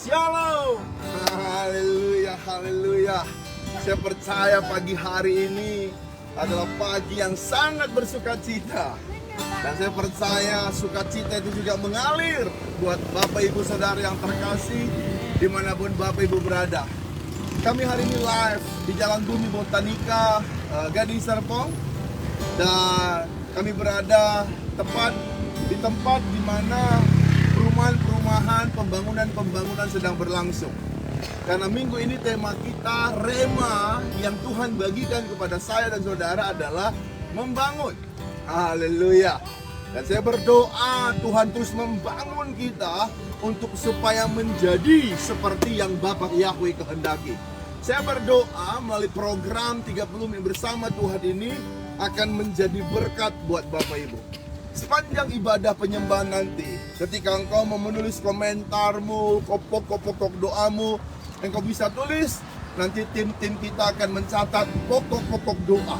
Shalom. Haleluya, haleluya. Saya percaya pagi hari ini adalah pagi yang sangat bersukacita. Dan saya percaya sukacita itu juga mengalir buat Bapak Ibu Saudara yang terkasih dimanapun Bapak Ibu berada. Kami hari ini live di Jalan Bumi Botanika, Gading Serpong. Dan kami berada tepat di tempat di mana perumahan-perumahan, pembangunan sedang berlangsung. Karena minggu ini tema kita, rema yang Tuhan bagikan kepada saya dan saudara adalah membangun. Haleluya. Dan saya berdoa Tuhan terus membangun kita untuk supaya menjadi seperti yang Bapak Yahweh kehendaki. Saya berdoa melalui program 30 menit bersama Tuhan ini akan menjadi berkat buat Bapak Ibu. Sepanjang ibadah penyembahan nanti, ketika engkau mau menulis komentarmu, pokok-pokok doamu, engkau bisa tulis. Nanti tim-tim kita akan mencatat pokok-pokok doa.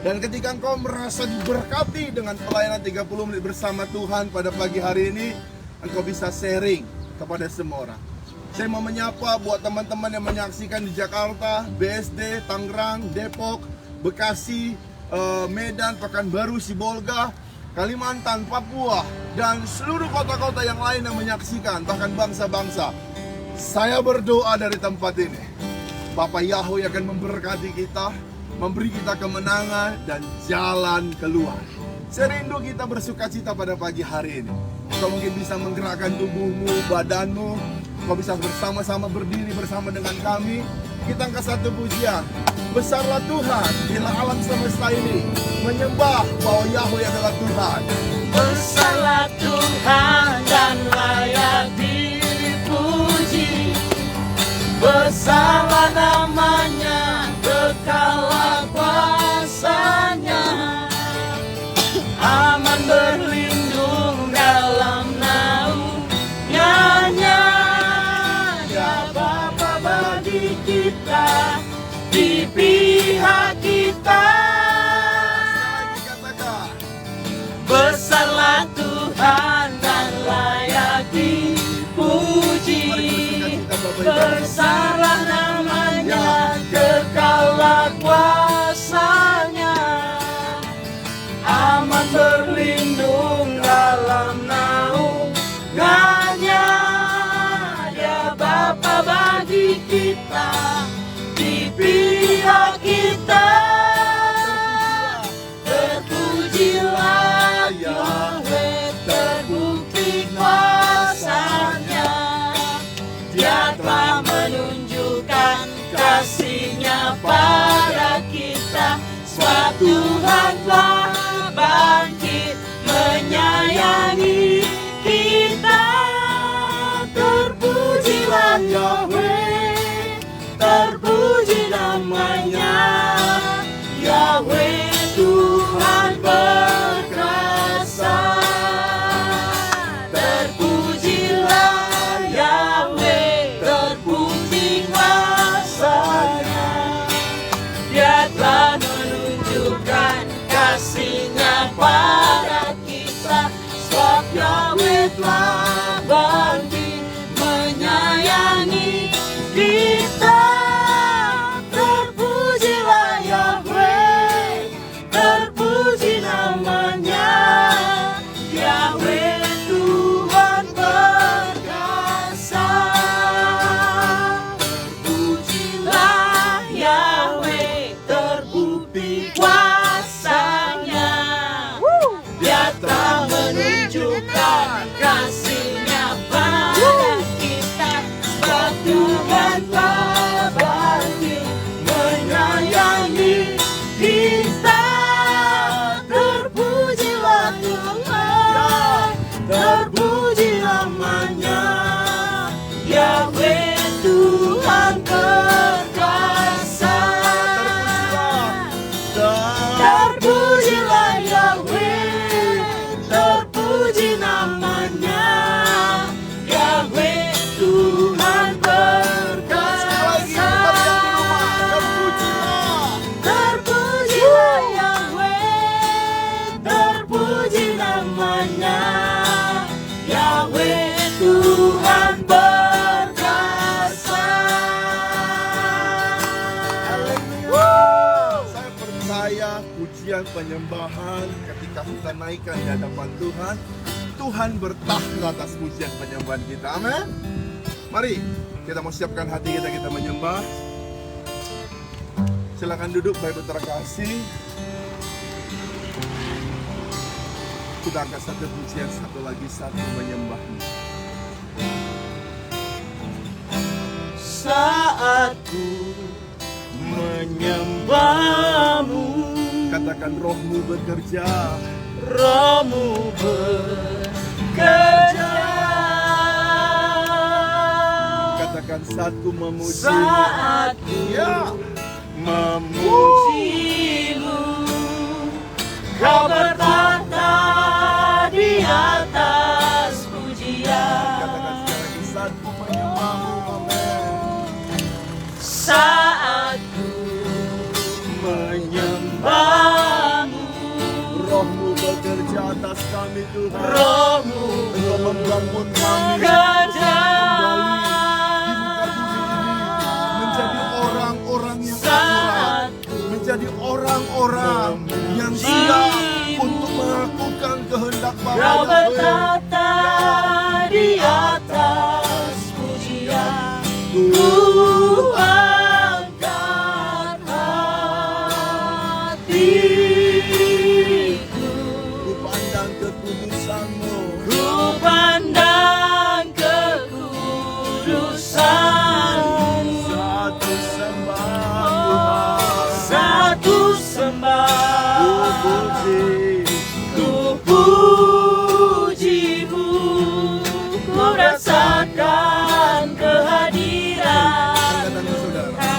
Dan ketika engkau merasa diberkati dengan pelayanan 30 menit bersama Tuhan pada pagi hari ini, engkau bisa sharing kepada semua orang. Saya mau menyapa buat teman-teman yang menyaksikan di Jakarta, BSD, Tangerang, Depok, Bekasi, Medan, Pekanbaru, Sibolga, Kalimantan, Papua, dan seluruh kota-kota yang lain yang menyaksikan, bahkan bangsa-bangsa. Saya berdoa dari tempat ini, Bapak Yahweh akan memberkati kita, memberi kita kemenangan dan jalan keluar. Saya rindu kita bersukacita pada pagi hari ini. Kau mungkin bisa menggerakkan tubuhmu, badanmu. Kau bisa bersama-sama berdiri bersama dengan kami. Kita angkat satu pujian. Besarlah Tuhan, bila alam semesta ini menyembah bahwa Yahweh adalah Tuhan. Besarlah Tuhan dan layak dipuji. Besarlah namanya, kekallah kuasanya. Aman berlindung dalam naungannya. Ya Bapa bagi kita, di pihak kita. Besarlah Tuhan dan layak dipuji. Besarlah namanya, kekallah kuasanya. Aman berlindung dalam naungannya. Dia Bapa bagi kita, di pihak kita. Terpujilah Yahweh, terbukti kuasanya. Dia telah menunjukkan kasih-Nya pada kita. Sebab Tuhan telah bangkit menyayangi kita. Terpujilah Yahweh, terpuji namanya. Yahweh Tuhan berkuasa. Terpujilah Yahweh, terpuji kuasanya. Dia telah menunjukkan kasih-Nya pada kita. Sebab Yahweh telah bangkit menyayangi pujian, penyembahan. Ketika kita naikkan di hadapan Tuhan, Tuhan bertakhta atas pujian penyembahan kita. Amin. Mari kita mau siapkan hati kita menyembah. Silakan duduk Bapak terkasih. Kita angkat satu pujian, satu lagi, satu menyembah. Saat ku menyembahmu, Katakan rohmu bekerja. rohmu bekerja. Katakan saat ku memuji. Saat ku Ya. memujimu, kau bertahta di atas pujian. Katakan sekali lagi, saat ku menyembahmu. Amin. Saat ku menyembahmu, Rohmu bekerja atas kami Tuhan. rohmu Engkau membangun kami bekerja. menjadi orang-orang yang Saat akurat, menjadi orang-orang yang siap untuk melakukan kehendak kau Bapa. bertahta di atas pujian, ku angkat hatiku, Ku pandang kekudusan-Mu, ku pandang kekudusan-Mu. satu sembah Satu sembah, ku puji. ku pujimu, ku rasakan kehadiran Angkat tangan saudara.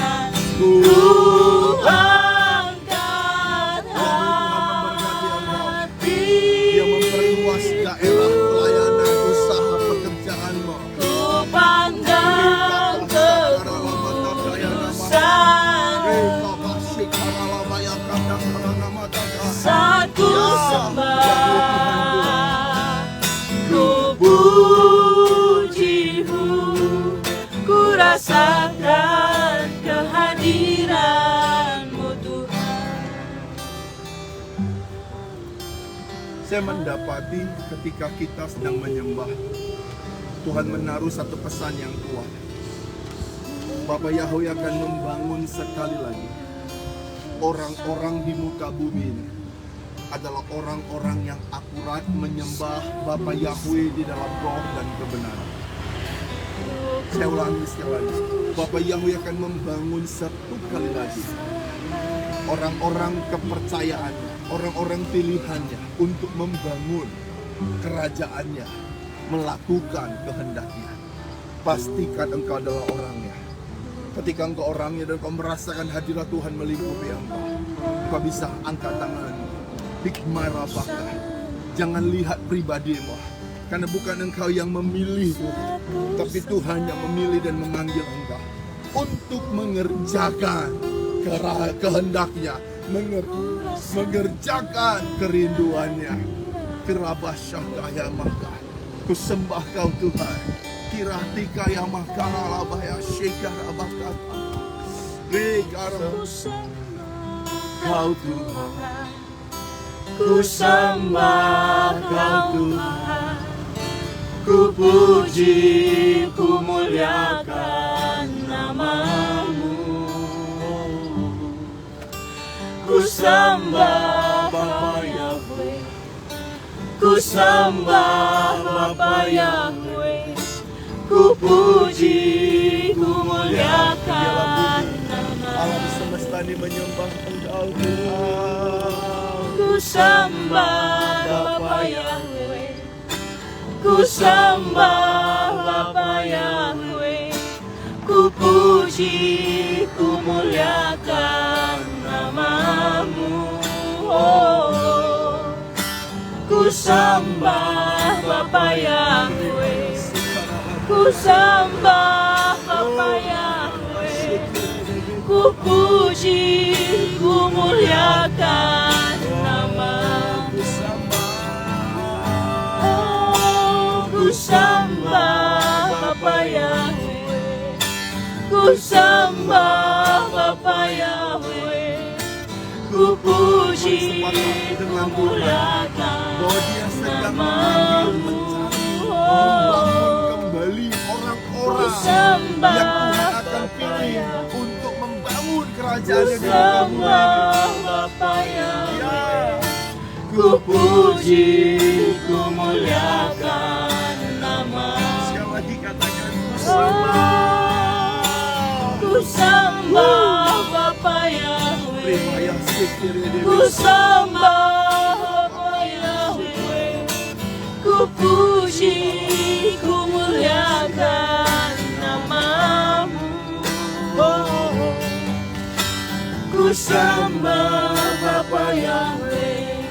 Ku angkat hati, Dia memperluas daerah pelayanan usaha pekerjaan-Mu. ku pandang kekudusan, satu sembah, ku pujimu, ku rasakan kehadiran-Mu Tuhan. Saya mendapati ketika kita sedang menyembah, Tuhan menaruh satu pesan yang kuat. Bapa Yahweh akan membangun sekali lagi orang-orang di muka bumi ini adalah orang-orang yang akurat menyembah Bapa Yahweh di dalam roh dan kebenaran. Saya ulangi sekali lagi. Bapa Yahweh akan membangun satu kali lagi orang-orang kepercayaannya, orang-orang pilihannya untuk membangun kerajaannya, melakukan kehendaknya. Pastikan engkau adalah orangnya. Ketika engkau orangnya dan kau merasakan hadirat Tuhan melingkupi engkau, kau bisa angkat tangan. Hikmarabaka. Jangan lihat pribadimu, karena bukan engkau yang memilih Tuhan, tapi Tuhan yang memilih dan memanggil engkau untuk mengerjakan kehendaknya, mengerjakan kerinduannya. Kirabasyakaya maka ku sembah kau Tuhan. Kiratika ya makala labaya syekara bakata. Kau Tuhan, Ku sembah Kau Tuhan, ku puji, ku muliakan nama-Mu. Ku sembah Bapa Yahweh, ku sembah Bapa Yahweh, ku puji, ku muliakan alam nama-Mu. semesta ini menyembah Engkau Tuhan. Ku sembah Bapa Yahweh, ku sembah Bapa Yahweh, ku puji, ku muliakan nama-Mu. Oh, ku sembah Bapa Yahweh, ku sembah Bapa Yahweh, ku puji, ku muliakan nama-Mu. Oh, ku sembah Bapa Yahweh, ku sembah Bapa Yahweh, ku puji, ku muliakan bahwa Dia sedang namamu. membangun kembali orang-orang yang Tuhan akan pilih untuk membangun kerajaannya di muka bumi ini. Sembah Bapa Yahweh, Ya, ku puji, ku muliakan namamu. sekali lagi katakan Ku sembah Bapa Yahweh, terima yang sekir ku sembah Bapa Yahweh, ku puji, ku muliakan namamu. Ku sembah Bapa Yahweh,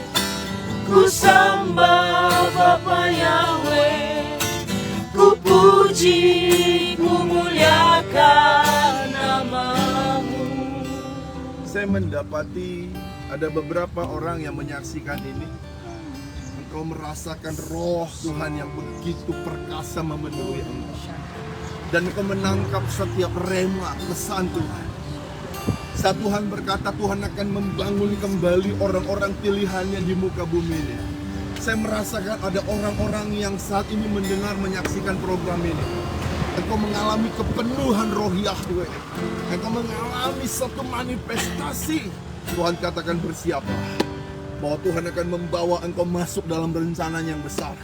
ku sembah Bapa Yahweh, ku puji, ku muliakan namamu. Saya mendapati ada beberapa orang yang menyaksikan ini. Engkau merasakan roh Tuhan yang begitu perkasa memenuhi engkau. Dan engkau menangkap setiap rema pesan Tuhan. Saat Tuhan berkata Tuhan akan membangun kembali orang-orang pilihannya di muka bumi ini. Saya merasakan ada orang-orang yang saat ini mendengar menyaksikan program ini. Engkau mengalami kepenuhan roh Yahweh. Engkau mengalami satu manifestasi. Tuhan katakan bersiaplah. Bahwa Tuhan akan membawa engkau masuk dalam rencana yang besar.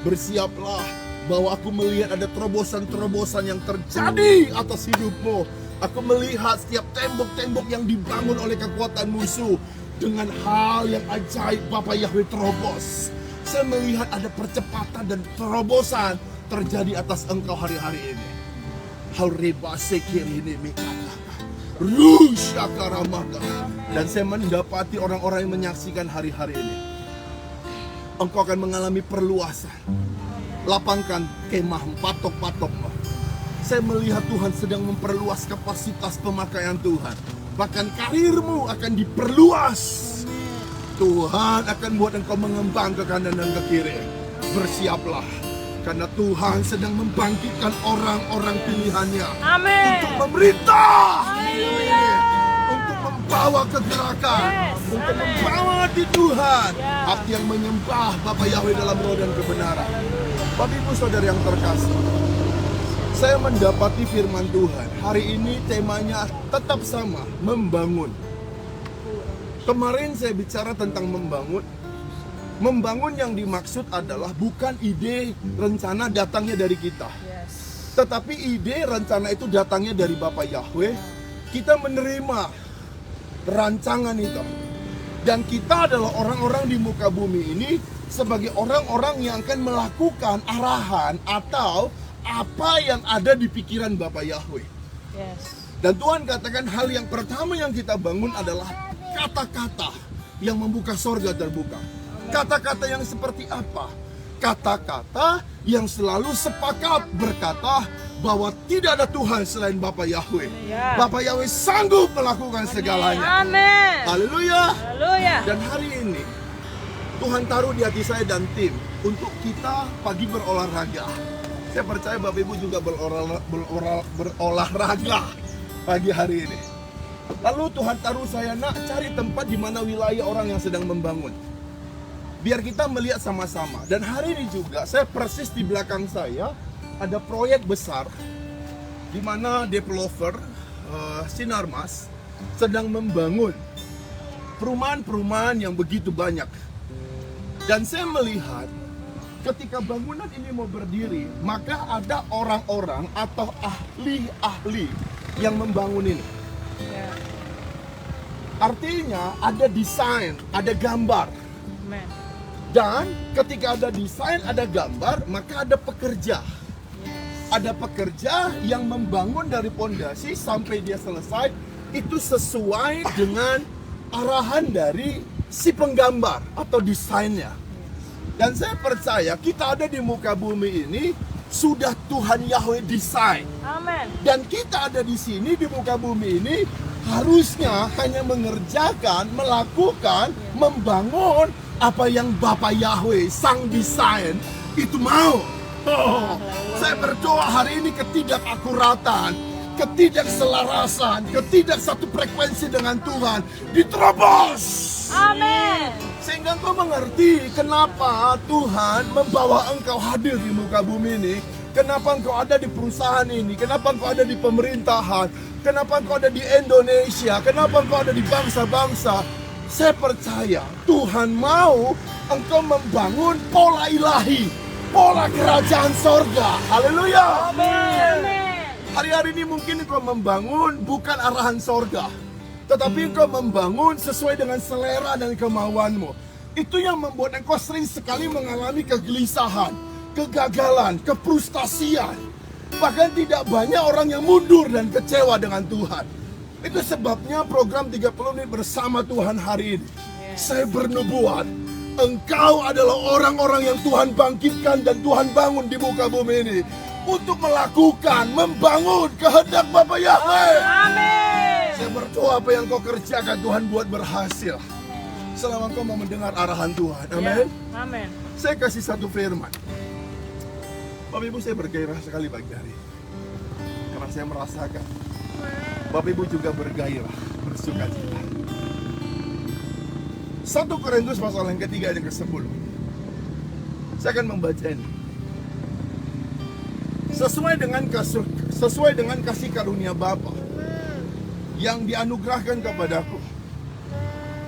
Bersiaplah bahwa aku melihat ada terobosan-terobosan yang terjadi atas hidupmu. Aku melihat setiap tembok-tembok yang dibangun oleh kekuatan musuh dengan hal yang ajaib Bapa Yahweh terobos. Saya melihat ada percepatan dan terobosan terjadi atas engkau hari-hari ini. Hauriba sekir ini mikata. Rusyakaramaka. Dan saya mendapati orang-orang yang menyaksikan hari-hari ini. Engkau akan mengalami perluasan. Lapangkan kemah patok-patokmu. Saya melihat Tuhan sedang memperluas kapasitas pemakaian Tuhan. Bahkan karirmu akan diperluas. Tuhan akan buat engkau mengembang ke kanan dan ke kiri. Bersiaplah. Karena Tuhan sedang membangkitkan orang-orang pilihannya. Amin. Untuk memerintah. Haleluya. Untuk membawa kegerakan. Yes. Untuk Amin. membawa hati Tuhan. Ya. Hati yang menyembah Bapa Yahweh dalam roh dan kebenaran. Bapak Ibu Saudara yang terkasih. Saya mendapati firman Tuhan. Hari ini temanya tetap sama, membangun. Kemarin saya bicara tentang membangun. Membangun yang dimaksud adalah bukan ide rencana datangnya dari kita. Tetapi ide rencana itu datangnya dari Bapa Yahweh. Kita menerima rancangan itu. Dan kita adalah orang-orang di muka bumi ini sebagai orang-orang yang akan melakukan arahan atau apa yang ada di pikiran Bapa Yahweh. Dan Tuhan katakan hal yang pertama yang kita bangun adalah kata-kata yang membuka sorga terbuka. Kata-kata yang seperti apa? Kata-kata yang selalu sepakat berkata bahwa tidak ada Tuhan selain Bapa Yahweh. Ya. Bapa Yahweh sanggup melakukan segalanya. Amin. Haleluya. Haleluya. Dan hari ini Tuhan taruh di hati saya dan tim untuk kita pagi berolahraga. Saya percaya Bapak Ibu juga berolahraga pagi hari ini. Lalu Tuhan taruh saya, nak, cari tempat di mana wilayah orang yang sedang membangun. Biar kita melihat sama-sama. Dan hari ini juga saya persis di belakang saya ada proyek besar di mana developer Sinarmas sedang membangun perumahan-perumahan yang begitu banyak. Dan saya melihat ketika bangunan ini mau berdiri, maka ada orang-orang atau ahli-ahli yang membangun ini. Artinya ada desain, ada gambar. Amen. Dan ketika ada desain, ada gambar, maka ada pekerja. Ada pekerja yang membangun dari pondasi sampai dia selesai. Itu sesuai dengan arahan dari si penggambar atau desainnya. Dan saya percaya kita ada di muka bumi ini sudah Tuhan Yahweh desain. Amin. Dan kita ada di sini di muka bumi ini harusnya hanya mengerjakan, melakukan, membangun apa yang Bapa Yahweh sang desain itu mau. Saya berdoa hari ini ketidakakuratan, ketidakselarasan, ketidak satu frekuensi dengan Tuhan diterobos. Amin. Sehingga engkau mengerti kenapa Tuhan membawa engkau hadir di muka bumi ini. Kenapa engkau ada di perusahaan ini, kenapa engkau ada di pemerintahan, kenapa engkau ada di Indonesia, kenapa engkau ada di bangsa-bangsa. Saya percaya Tuhan mau engkau membangun pola ilahi, pola kerajaan sorga. Haleluya. Amin. Hari-hari ini mungkin engkau membangun bukan arahan sorga, tetapi engkau membangun sesuai dengan selera dan kemauanmu. Itu yang membuat engkau sering sekali mengalami kegelisahan, kegagalan, kefrustasian. Bahkan tidak banyak orang yang mundur dan kecewa dengan Tuhan. Itu sebabnya program 30 menit bersama Tuhan hari ini. Saya bernubuat, engkau adalah orang-orang yang Tuhan bangkitkan dan Tuhan bangun di muka bumi ini untuk melakukan, membangun kehendak Bapa Yahweh. Amin. Saya berdoa apa yang kau kerjakan Tuhan buat berhasil. Selama kau mau mendengar arahan Tuhan. Amin. Amin. Saya kasih satu firman. Bapak Ibu, saya bergairah sekali pagi hari ini. Karena saya merasakan Bapak Ibu juga bergairah, bersuka cita. 1 Korintus pasal yang ketiga ayat yang ke-10. Saya akan membaca ini. Sesuai dengan kasih karunia Bapa yang dianugerahkan kepadaku,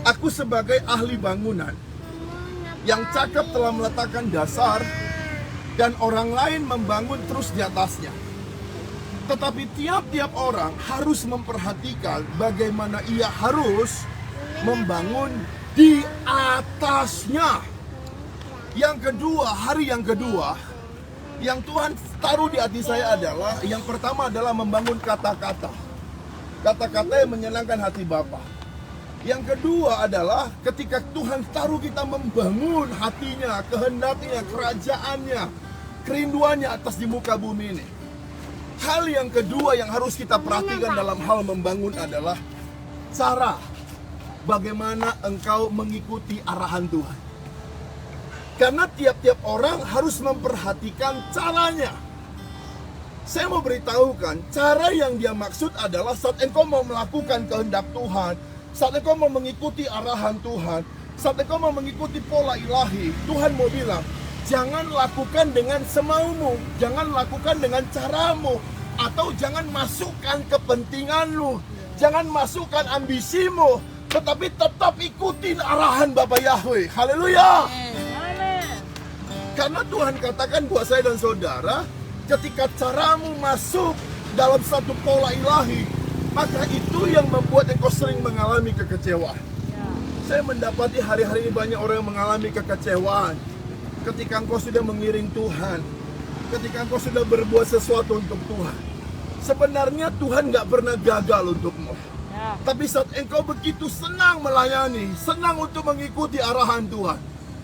aku sebagai ahli bangunan yang cakap telah meletakkan dasar dan orang lain membangun terus di atasnya. Tetapi tiap-tiap orang harus memperhatikan bagaimana ia harus membangun di atasnya. Yang kedua, hari yang kedua, yang Tuhan taruh di hati saya adalah, yang pertama adalah membangun kata-kata. Kata-kata yang menyenangkan hati Bapa. Yang kedua adalah ketika Tuhan taruh kita membangun hatinya, kehendaknya, kerajaannya, kerinduannya atas di muka bumi ini. Hal yang kedua yang harus kita perhatikan dalam hal membangun adalah cara bagaimana engkau mengikuti arahan Tuhan. Karena tiap-tiap orang harus memperhatikan caranya. Saya mau beritahukan, cara yang dia maksud adalah saat engkau mau melakukan kehendak Tuhan, saat engkau mau mengikuti arahan Tuhan, saat engkau mau mengikuti pola ilahi, Tuhan mau bilang, jangan lakukan dengan semaumu, jangan lakukan dengan caramu, atau jangan masukkan kepentinganmu, jangan masukkan ambisimu, tetapi tetap ikutin arahan Bapa Yahweh. Haleluya. Karena Tuhan katakan buat saya dan saudara, ketika caramu masuk dalam satu pola ilahi, maka itu yang membuat engkau sering mengalami kekecewaan. Saya mendapati hari-hari ini banyak orang yang mengalami kekecewaan ketika engkau sudah mengiring Tuhan, ketika engkau sudah berbuat sesuatu untuk Tuhan. Sebenarnya Tuhan gak pernah gagal untukmu. Tapi saat engkau begitu senang melayani, senang untuk mengikuti arahan Tuhan,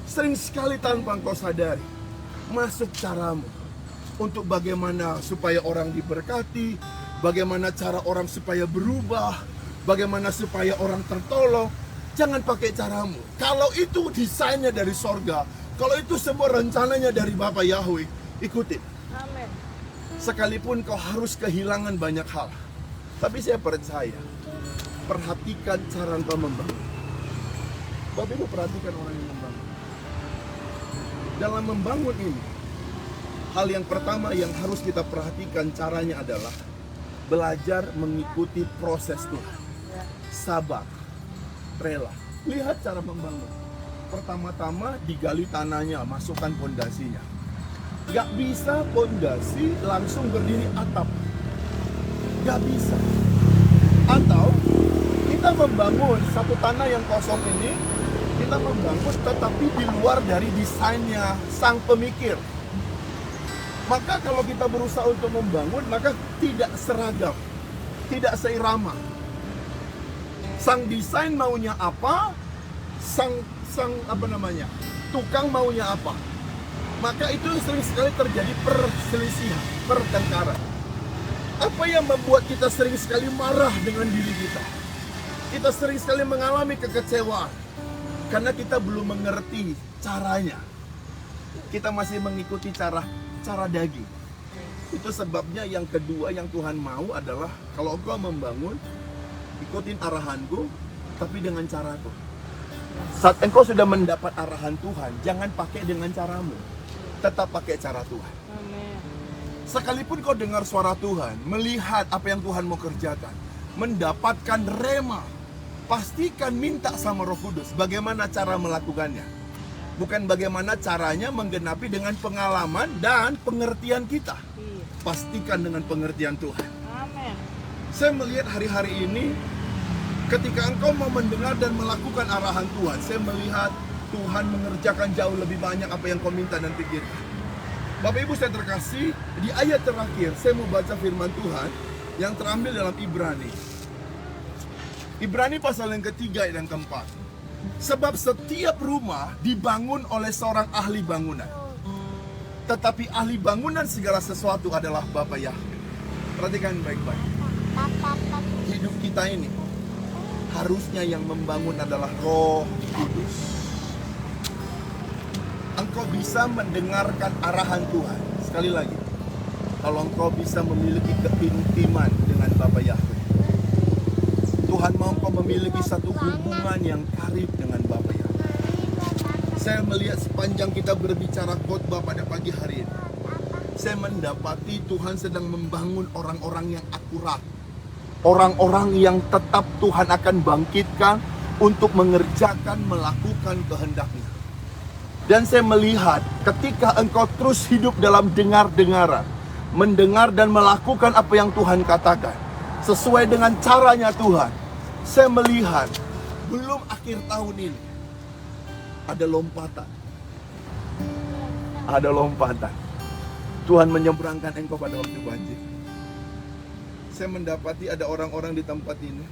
sering sekali tanpa engkau sadari, masuk caramu untuk bagaimana supaya orang diberkati, bagaimana cara orang supaya berubah, bagaimana supaya orang tertolong. Jangan pakai caramu. Kalau itu desainnya dari sorga, kalau itu semua rencananya dari Bapa Yahweh, ikutin. Amin. Sekalipun kau harus kehilangan banyak hal, tapi saya percaya, perhatikan cara engkau membangun. Bapak Ibu perhatikan orang yang membangun. Dalam membangun ini, hal yang pertama yang harus kita perhatikan caranya adalah belajar mengikuti proses Tuhan. Sabar, rela. Lihat cara membangun. Pertama-tama digali tanahnya, masukkan pondasinya. Gak bisa pondasi langsung berdiri atap. Gak bisa. Atau kita membangun satu tanah yang kosong ini, kita membangun tetapi di luar dari desainnya sang pemikir. Maka kalau kita berusaha untuk membangun, maka tidak seragam, tidak seirama. Sang desain maunya apa, sang tukang maunya apa. Maka itu sering sekali terjadi perselisihan, pertengkaran. Apa yang membuat kita sering sekali marah dengan diri kita? Kita sering sekali mengalami kekecewaan karena kita belum mengerti caranya. Kita masih mengikuti cara daging. Itu sebabnya yang kedua yang Tuhan mau adalah kalau engkau membangun, ikutin arahanku, tapi dengan caraku. Saat engkau sudah mendapat arahan Tuhan, jangan pakai dengan caramu, tetap pakai cara Tuhan. Amin. Sekalipun kau dengar suara Tuhan, melihat apa yang Tuhan mau kerjakan, mendapatkan rema, pastikan minta sama Roh Kudus bagaimana cara melakukannya. Bukan bagaimana caranya menggenapi dengan pengalaman dan pengertian kita. Iya. Pastikan dengan pengertian Tuhan. Amin. Saya melihat hari-hari ini, ketika engkau mau mendengar dan melakukan arahan Tuhan, saya melihat Tuhan mengerjakan jauh lebih banyak apa yang kau minta dan pikirkan. Bapak Ibu saya terkasih, di ayat terakhir saya mau baca firman Tuhan yang terambil dalam Ibrani. Ibrani pasal yang ketiga dan keempat. Sebab setiap rumah dibangun oleh seorang ahli bangunan. Tetapi ahli bangunan segala sesuatu adalah Bapa Yahweh. Perhatikan baik-baik. Hidup kita ini harusnya yang membangun adalah Roh Kudus. Engkau bisa mendengarkan arahan Tuhan. Sekali lagi, kalau engkau bisa memiliki keintiman dengan Bapa Yahweh, Tuhan mau engkau memiliki satu hubungan yang karib dengan Bapa Yahweh. Saya melihat sepanjang kita berbicara khotbah pada pagi hari ini, saya mendapati Tuhan sedang membangun orang-orang yang akurat, orang-orang yang tetap Tuhan akan bangkitkan untuk mengerjakan, melakukan kehendak-Nya. Dan saya melihat ketika engkau terus hidup dalam dengar-dengaran, mendengar dan melakukan apa yang Tuhan katakan sesuai dengan caranya Tuhan, saya melihat belum akhir tahun ini ada lompatan. Ada lompatan. Tuhan menyeberangkan engkau pada waktu banjir. Saya mendapati ada orang-orang di tempat ini,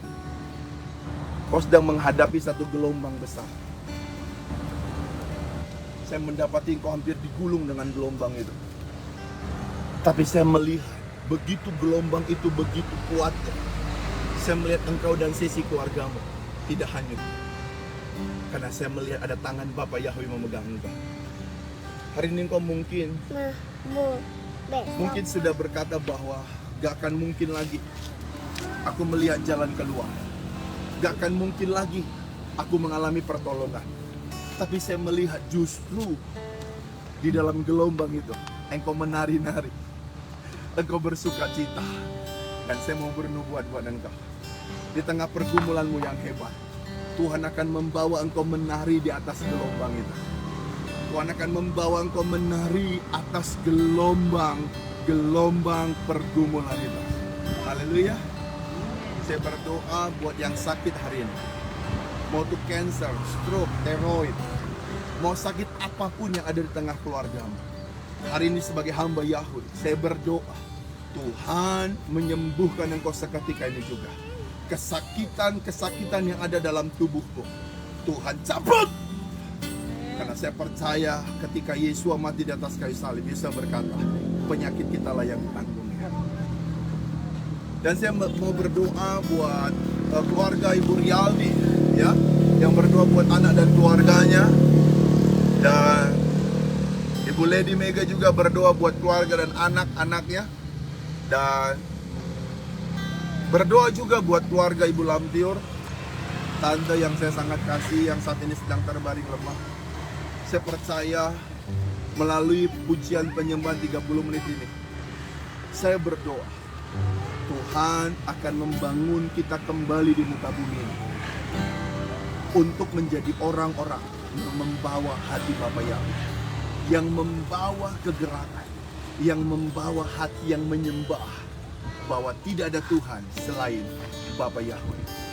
kau sedang menghadapi satu gelombang besar. Saya mendapati engkau hampir digulung dengan gelombang itu. Tapi saya melihat begitu gelombang itu begitu kuatnya. Saya melihat engkau dan sisi keluargamu tidak hanyut. Karena saya melihat ada tangan Bapa Yahweh memegang engkau. Hari ini engkau mungkin sudah berkata bahwa gak akan mungkin lagi aku melihat jalan keluar. Gak akan mungkin lagi aku mengalami pertolongan. Tapi saya melihat justru di dalam gelombang itu engkau menari-nari, engkau bersuka cita. Dan saya mau bernubuat buat engkau, di tengah pergumulanmu yang hebat, Tuhan akan membawa engkau menari di atas gelombang itu. Tuhan akan membawa engkau menari atas gelombang pergumulan itu. Haleluya. Saya berdoa buat yang sakit hari ini, mau itu cancer, stroke, tiroid, mau sakit apapun yang ada di tengah keluargamu. Hari ini sebagai hamba Yahweh, saya berdoa Tuhan menyembuhkan engkau seketika ini juga. Kesakitan yang ada dalam tubuhku, Tuhan cabut. Karena saya percaya ketika Yesus mati di atas kayu salib, Yesus berkata, penyakit kita lah yang ditanggungnya. Dan saya mau berdoa buat keluarga Ibu Rialdi, ya, yang berdoa buat anak dan keluarganya. Dan Ibu Lady Mega juga berdoa buat keluarga dan anak-anaknya. Dan berdoa juga buat keluarga Ibu Lamtiur, tante yang saya sangat kasih, yang saat ini sedang terbaring lemah. Saya percaya melalui pujian penyembahan 30 menit ini, saya berdoa Tuhan akan membangun kita kembali di muka bumi ini untuk menjadi orang-orang yang membawa hati Bapa Yahweh, yang membawa kegerakan, yang membawa hati yang menyembah bahwa tidak ada Tuhan selain Bapa Yahweh.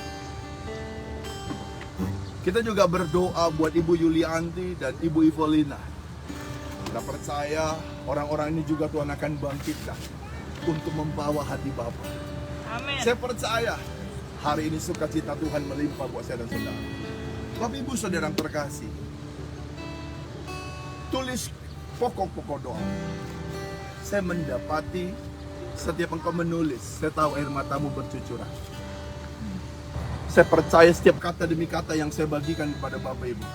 Kita juga berdoa buat Ibu Yulianti dan Ibu Ivolina. Kita percaya orang-orang ini juga Tuhan akan bangkitkan untuk membawa hati Bapa. Amin. Saya percaya hari ini sukacita Tuhan melimpah buat saya dan saudara. Bapak Ibu Saudara yang terkasih, tulis pokok-pokok doa. Saya mendapati setiap engkau menulis, saya tahu air matamu bercucuran. Saya percaya setiap kata demi kata yang saya bagikan kepada Bapak Ibu,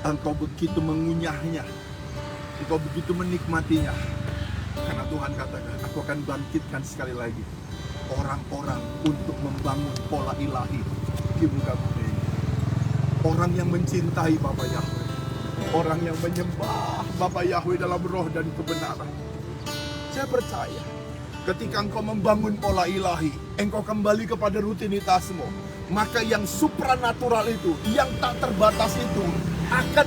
engkau begitu mengunyahnya, engkau begitu menikmatinya. Karena Tuhan katakan, aku akan bangkitkan sekali lagi orang-orang untuk membangun pola ilahi di muka bumi ini. Orang yang mencintai Bapa Yahweh, orang yang menyembah Bapa Yahweh dalam roh dan kebenaran. Saya percaya ketika engkau membangun pola ilahi, engkau kembali kepada rutinitasmu, maka yang supranatural itu, yang tak terbatas itu akan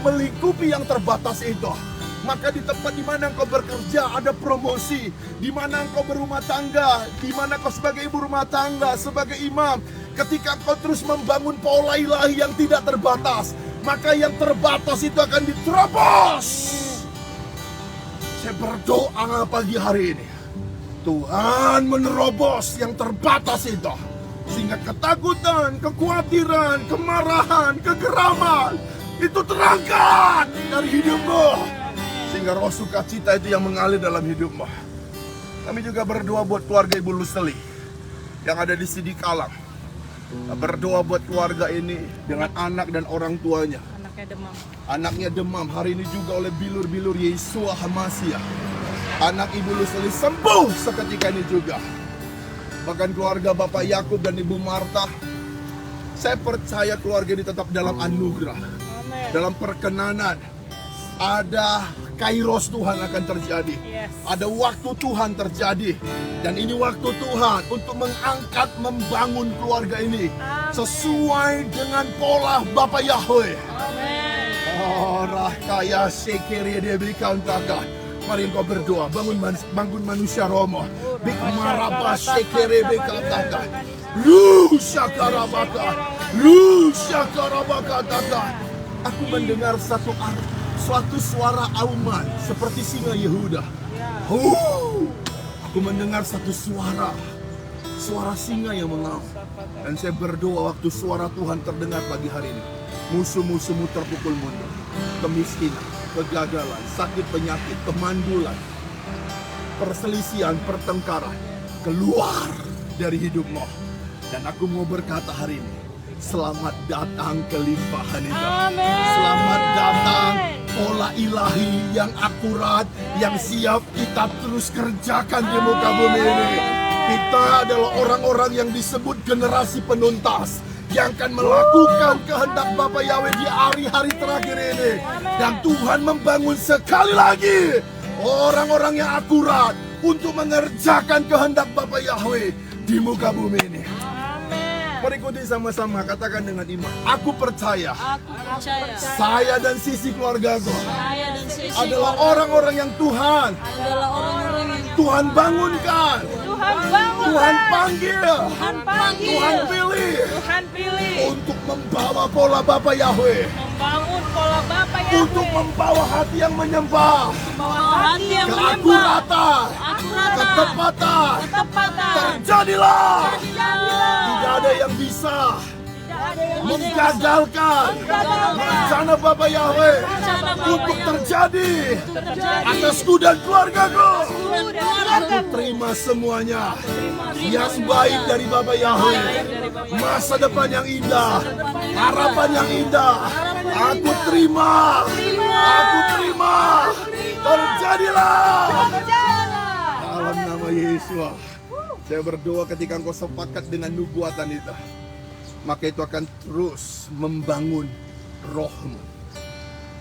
melingkupi yang terbatas itu. Maka di tempat di mana engkau bekerja ada promosi, di mana engkau berumah tangga, di mana engkau sebagai ibu rumah tangga, sebagai imam, ketika engkau terus membangun pola ilahi yang tidak terbatas, maka yang terbatas itu akan diterobos. Saya berdoa pagi hari ini, Tuhan menerobos yang terbatas itu, sehingga ketakutan, kekhawatiran, kemarahan, kegeraman itu terangkat dari hidupmu, sehingga roh sukacita itu yang mengalir dalam hidupmu. Kami juga berdoa buat keluarga Ibu Luseli yang ada di Sidikalang. Berdoa buat keluarga ini dengan anak dan orang tuanya. Anaknya demam, hari ini juga oleh bilur-bilur Yesua Hamasiah. Anak Ibu Luseli sembuh seketika ini juga. Bahkan keluarga Bapak Yakub dan Ibu Marta, saya percaya keluarga ini tetap dalam anugerah, dalam perkenanan. Ada kairos Tuhan akan terjadi. Ada waktu Tuhan terjadi. Dan ini waktu Tuhan untuk mengangkat, membangun keluarga ini sesuai dengan pola Bapa Yahweh. Kaya sekiri dia berikan taga. Mari engkau berdoa, bangun manusia romo. Bik marabas sekiri berikan taga. Lu syakarabaka taga. Aku mendengar suatu suara auman seperti singa Yehuda. Aku mendengar satu suara singa yang mengaum. Dan saya berdoa waktu suara Tuhan terdengar pagi hari ini, musuh-musuhmu terpukul mundur. Kemiskinan, kegagalan, sakit penyakit, kemandulan, perselisihan, pertengkaran keluar dari hidupmu. Dan aku mau berkata hari ini, selamat datang kelimpahan itu. Selamat datang pola ilahi yang akurat, yang siap kita terus kerjakan di muka bumi ini. Kita adalah orang-orang yang disebut generasi penuntas, yang akan melakukan kehendak Bapa Yahweh di hari-hari terakhir ini. Dan Tuhan membangun sekali lagi orang-orang yang akurat untuk mengerjakan kehendak Bapa Yahweh di muka bumi ini. Mari ikuti sama-sama, katakan dengan iman. Aku percaya. Saya dan sisi keluargaku adalah orang-orang yang Tuhan bangunkan. Tuhan panggil. Tuhan pilih. Untuk membawa pola Bapa Yahweh. Untuk membawa hati yang menyembah. Keakuratan. Ketepatan. Terjadilah. Tidak ada yang bisa menggagalkan rencana Bapa Yahweh untuk terjadi atasku dan keluargaku. Aku terima semuanya yang baik dari Bapa Yahweh. Masa depan yang indah, harapan yang indah. Aku terima. Terjadilah dalam nama Yesus. Saya berdoa ketika engkau sepakat dengan nubuatan itu, maka itu akan terus membangun rohmu.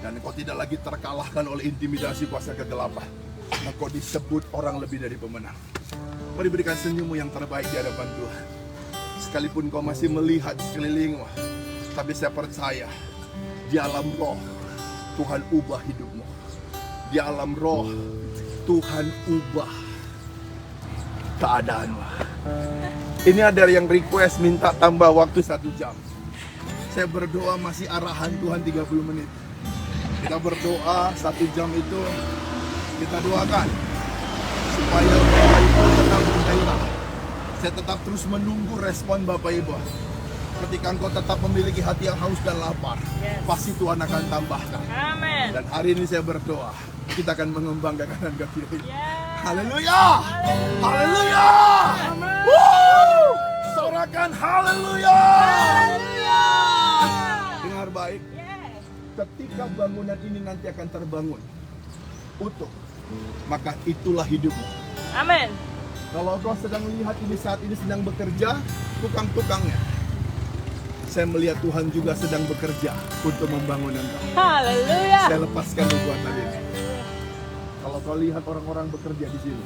Dan engkau tidak lagi terkalahkan oleh intimidasi kuasa kegelapan. Engkau disebut orang lebih dari pemenang. Mari berikan senyummu yang terbaik di hadapan Tuhan. Sekalipun kau masih melihat sekelilingmu, tapi saya percaya di alam roh Tuhan ubah hidupmu. Di alam roh Tuhan ubah keadaanmu. Ini ada yang request minta tambah waktu 1 jam. Saya berdoa masih arahan Tuhan 30 menit. Kita berdoa 1 jam itu kita doakan supaya Bapak Ibu tetap bergairah. Saya tetap terus menunggu respon Bapak Ibu. Ketika engkau tetap memiliki hati yang haus dan lapar, pasti Tuhan akan tambahkan. Amin. Dan hari ini saya berdoa, kita akan mengembang ke kanan ke kiri. Haleluya! Haleluya! Sorakan haleluya! Dengar baik. Ketika bangunan ini nanti akan terbangun utuh, maka itulah hidupmu. Amin. Kalau kau sedang melihat ini saat ini sedang bekerja, tukang-tukangnya, saya melihat Tuhan juga sedang bekerja untuk membangun engkau. Haleluya. Saya lepaskan nubuatan ini. Kalau kau lihat orang-orang bekerja di sini,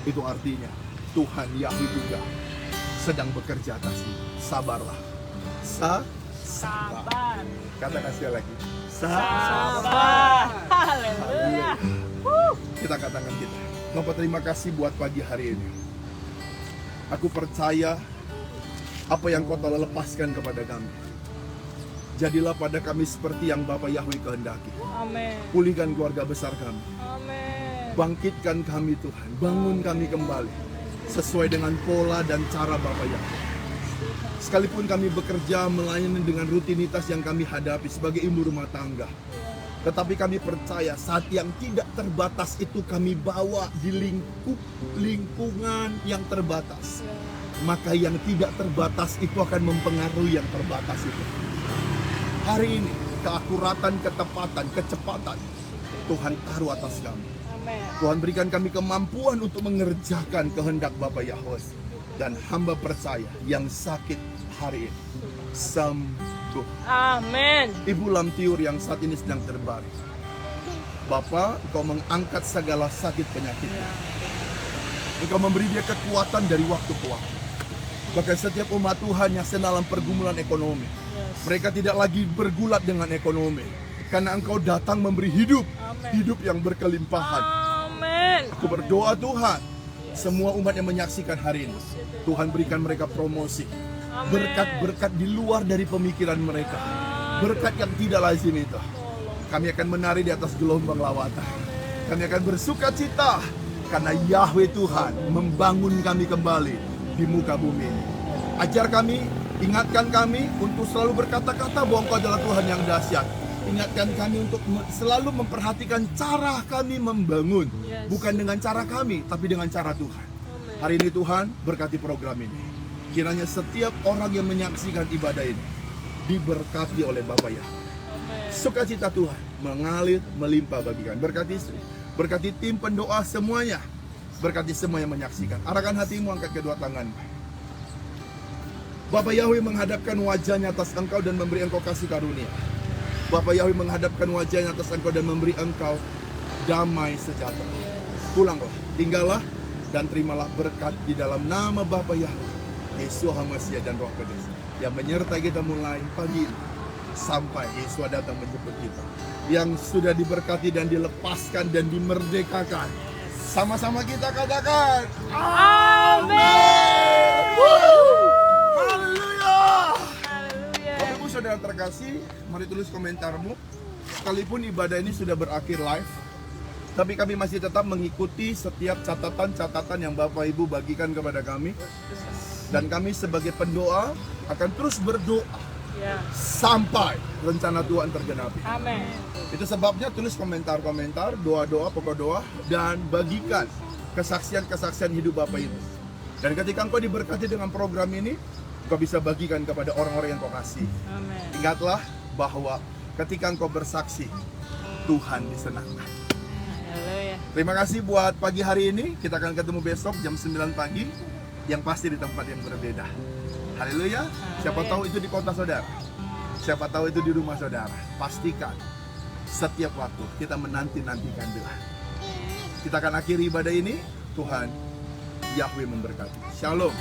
itu artinya Tuhan Yahweh juga sedang bekerja atasmu. Sabarlah. Sabar. Katakan sekali lagi. Sabar. Haleluya. Kita katakan kita. Bapak, terima kasih buat pagi hari ini. Aku percaya apa yang kau telah lepaskan kepada kami. Jadilah pada kami seperti yang Bapak Yahweh kehendaki. Amin. Pulihkan keluarga besar kami. Amin. Bangkitkan kami Tuhan. Bangun kami kembali. Sesuai dengan pola dan cara Bapak Yahweh. Sekalipun kami bekerja melayani dengan rutinitas yang kami hadapi sebagai ibu rumah tangga. Tetapi kami percaya saat yang tidak terbatas itu kami bawa di lingkungan yang terbatas. Maka yang tidak terbatas itu akan mempengaruhi yang terbatas itu. Hari ini keakuratan, ketepatan, kecepatan Tuhan taruh atas kami. Amin. Tuhan berikan kami kemampuan untuk mengerjakan kehendak Bapa Yahweh. Dan hamba percaya yang sakit hari ini sembuh. Amin. Ibu Lamtiur yang saat ini sedang terbaring, Bapa, Engkau mengangkat segala sakit penyakit. Engkau memberi dia kekuatan dari waktu ke waktu. Bahkan setiap umat Tuhan yang sedang dalam pergumulan ekonomi, mereka tidak lagi bergulat dengan ekonomi, karena Engkau datang memberi hidup, hidup yang berkelimpahan. Amin. Aku berdoa Tuhan, semua umat yang menyaksikan hari ini, Tuhan berikan mereka promosi, berkat-berkat di luar dari pemikiran mereka, berkat yang tidak lazim itu. Kami akan menari di atas gelombang lawatan. Kami akan bersuka cita karena Yahweh Tuhan membangun kami kembali di muka bumi ini. Ajar kami, ingatkan kami untuk selalu berkata-kata bahwa Engkau adalah Tuhan yang dahsyat. Ingatkan kami untuk selalu memperhatikan cara kami membangun. Bukan dengan cara kami, tapi dengan cara Tuhan. Hari ini Tuhan berkati program ini. Kiranya setiap orang yang menyaksikan ibadah ini diberkati oleh Bapa Yahweh. Sukacita Tuhan mengalir melimpah bagi kami. Berkati istri, berkati tim pendoa semuanya, berkati semua yang menyaksikan. Arahkan hatimu, angkat kedua tanganmu. Bapa Yahweh menghadapkan wajahnya atas engkau dan memberi engkau kasih karunia. Bapa Yahweh menghadapkan wajahnya atas engkau dan memberi engkau damai sejahtera. Pulanglah, tinggallah dan terimalah berkat di dalam nama Bapa Yahweh, Yesus HaMasiah dan Roh Kudus yang menyertai kita mulai pagi ini sampai Yesus datang menjemput kita. Yang sudah diberkati dan dilepaskan dan dimerdekakan. Sama-sama kita katakan Amin. Haleluya. Haleluya. Bapak Ibu Saudara terkasih, mari tulis komentarmu. Sekalipun ibadah ini sudah berakhir live, tapi kami masih tetap mengikuti setiap catatan-catatan yang Bapak Ibu bagikan kepada kami. Dan kami sebagai pendoa akan terus berdoa sampai rencana Tuhan tergenapi. Amin. Itu sebabnya tulis komentar-komentar, doa-doa, pokok doa, dan bagikan kesaksian-kesaksian hidup Bapak itu. Dan ketika engkau diberkati dengan program ini, engkau bisa bagikan kepada orang-orang yang kau kasih. Amin. Ingatlah bahwa ketika engkau bersaksi, Tuhan disenangkan. Haleluya. Terima kasih buat pagi hari ini. Kita akan ketemu besok jam 9 pagi. Yang pasti di tempat yang berbeda. Haleluya. Siapa tahu itu di kota saudara. Siapa tahu itu di rumah saudara. Pastikan setiap waktu kita menanti-nantikan doa. Kita akan akhiri ibadah ini. Tuhan Yahweh memberkati. Shalom.